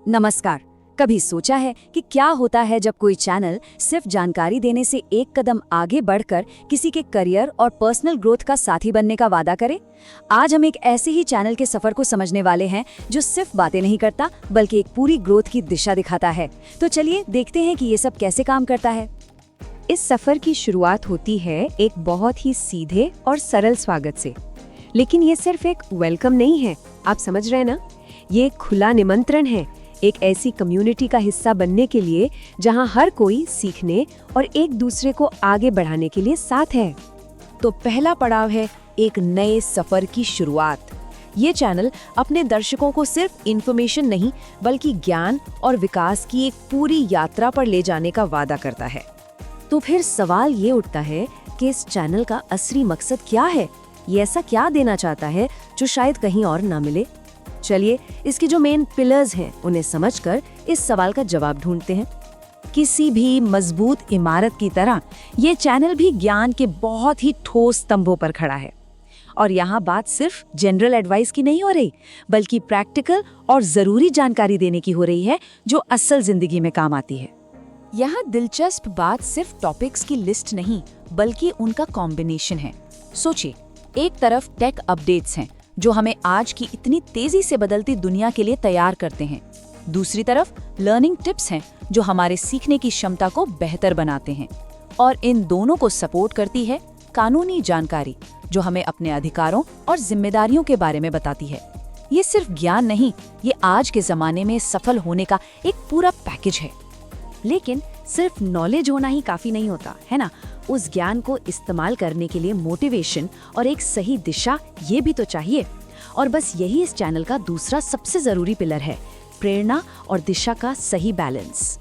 नमस्कार। कभी सोचा है कि क्या होता है जब कोई चैनल सिर्फ जानकारी देने से एक कदम आगे बढ़कर किसी के करियर और पर्सनल ग्रोथ का साथी बनने का वादा करे? आज हम एक ऐसे ही चैनल के सफर को समझने वाले हैं जो सिर्फ बातें नहीं करता बल्कि एक पूरी ग्रोथ की दिशा दिखाता है। तो चलिए देखते हैं कि ये सब कैसे काम करता है। इस सफर की शुरुआत होती है एक बहुत ही सीधे और सरल स्वागत से, लेकिन ये सिर्फ एक वेलकम नहीं है, आप समझ रहे हैं ना? ये एक खुला निमंत्रण है, एक ऐसी कम्युनिटी का हिस्सा बनने के लिए जहां हर कोई सीखने और एक दूसरे को आगे बढ़ाने के लिए साथ है। तो पहला पड़ाव है एक नए सफर की शुरुआत। ये चैनल अपने दर्शकों को सिर्फ इन्फॉर्मेशन नहीं बल्कि ज्ञान और विकास की एक पूरी यात्रा पर ले जाने का वादा करता है। तो फिर सवाल ये उठता है कि इस चैनल का असली मकसद क्या है? ये ऐसा क्या देना चाहता है जो शायद कहीं और ना मिले? चलिए इसके जो मेन पिलर्स हैं उन्हें समझकर इस सवाल का जवाब ढूंढते हैं। किसी भी मजबूत इमारत की तरह ये चैनल भी ज्ञान के बहुत ही ठोस स्तंभों पर खड़ा है। और यहाँ बात सिर्फ जनरल एडवाइस की नहीं हो रही, बल्कि प्रैक्टिकल और जरूरी जानकारी देने की हो रही है जो असल जिंदगी में काम आती है। यहाँ दिलचस्प बात सिर्फ टॉपिक्स की लिस्ट नहीं बल्कि उनका कॉम्बिनेशन है। सोचिए, एक तरफ टेक अपडेट्स हैं जो हमें आज की इतनी तेजी से बदलती दुनिया के लिए तैयार करते हैं। दूसरी तरफ लर्निंग टिप्स हैं जो हमारे सीखने की क्षमता को बेहतर बनाते हैं। और इन दोनों को सपोर्ट करती है कानूनी जानकारी जो हमें अपने अधिकारों और जिम्मेदारियों के बारे में बताती है। ये सिर्फ ज्ञान नहीं, ये आज के जमाने में सफल होने का एक पूरा पैकेज है। लेकिन सिर्फ नॉलेज होना ही काफी नहीं होता, है ना? उस ज्ञान को इस्तेमाल करने के लिए मोटिवेशन और एक सही दिशा ये भी तो चाहिए। और बस यही इस चैनल का दूसरा सबसे जरूरी पिलर है, प्रेरणा और दिशा का सही बैलेंस।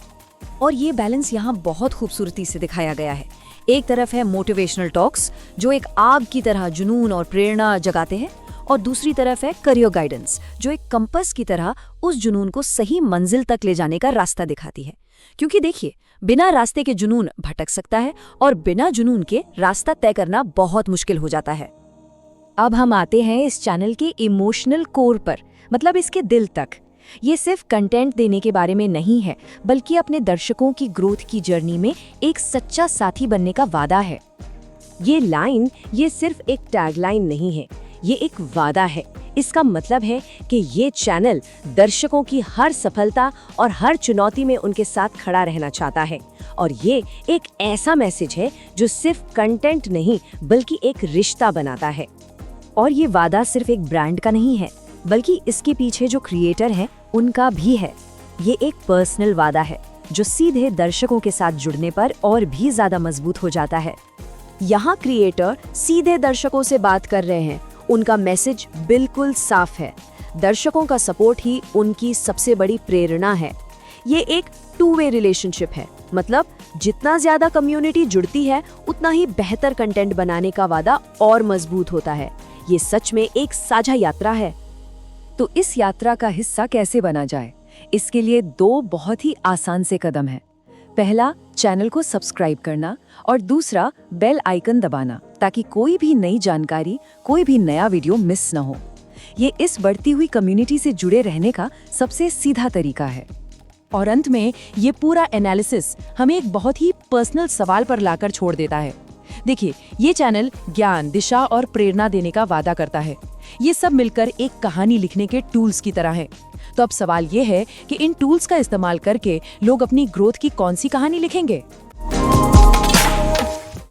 और ये बैलेंस यहाँ बहुत खूबसूरती से दिखाया गया है। एक तरफ है मोटिवेशनल टॉक्स जो एक आग की तरह जुनून और प्रेरणा जगाते हैं, और दूसरी तरफ है करियर गाइडेंस जो एक कंपास की तरह उस जुनून को सही मंजिल तक ले जाने का रास्ता दिखाती है। क्योंकि देखिए, बिना रास्ते के जुनून भटक सकता है और बिना जुनून के रास्ता तय करना बहुत मुश्किल हो जाता है। अब हम आते हैं इस चैनल के इमोशनल कोर पर, मतलब इसके दिल तक। ये सिर्फ कंटेंट देने के बारे में नहीं है बल्कि अपने दर्शकों की ग्रोथ की जर्नी में एक सच्चा साथी बनने का वादा है। ये सिर्फ एक टैगलाइन नहीं है, ये एक वादा है। इसका मतलब है कि ये चैनल दर्शकों की हर सफलता और हर चुनौती में उनके साथ खड़ा रहना चाहता है। और ये एक ऐसा मैसेज है जो सिर्फ कंटेंट नहीं बल्कि एक रिश्ता बनाता है। और ये वादा सिर्फ एक ब्रांड का नहीं है बल्कि इसके पीछे जो क्रिएटर हैं उनका भी है। ये एक पर्सनल वादा है जो सीधे दर्शकों के साथ जुड़ने पर और भी ज्यादा मजबूत हो जाता है। यहाँ क्रिएटर सीधे दर्शकों से बात कर रहे हैं, उनका मैसेज बिल्कुल साफ है। दर्शकों का सपोर्ट ही उनकी सबसे बड़ी प्रेरणा है। ये एक टू वे रिलेशनशिप है, मतलब जितना ज्यादा कम्युनिटी जुड़ती है उतना ही बेहतर कंटेंट बनाने का वादा और मजबूत होता है। ये सच में एक साझा यात्रा है। तो इस यात्रा का हिस्सा कैसे बना जाए? इसके लिए दो बहुत ही आसान से कदम हैं। पहला, चैनल को सब्सक्राइब करना, और दूसरा, बेल आइकन दबाना ताकि कोई भी नई जानकारी, कोई भी नया वीडियो मिस न हो। ये इस बढ़ती हुई कम्युनिटी से जुड़े रहने का सबसे सीधा तरीका है। और अंत में ये पूरा एनालिसिस हमें एक बहुत ही पर्सनल सवाल पर लाकर छोड़ देता है। देखिए, ये चैनल ज्ञान, दिशा और प्रेरणा देने का वादा करता है। ये सब मिलकर एक कहानी लिखने के टूल्स की तरह है। तो अब सवाल ये है कि इन टूल्स का इस्तेमाल करके लोग अपनी ग्रोथ की कौन सी कहानी लिखेंगे?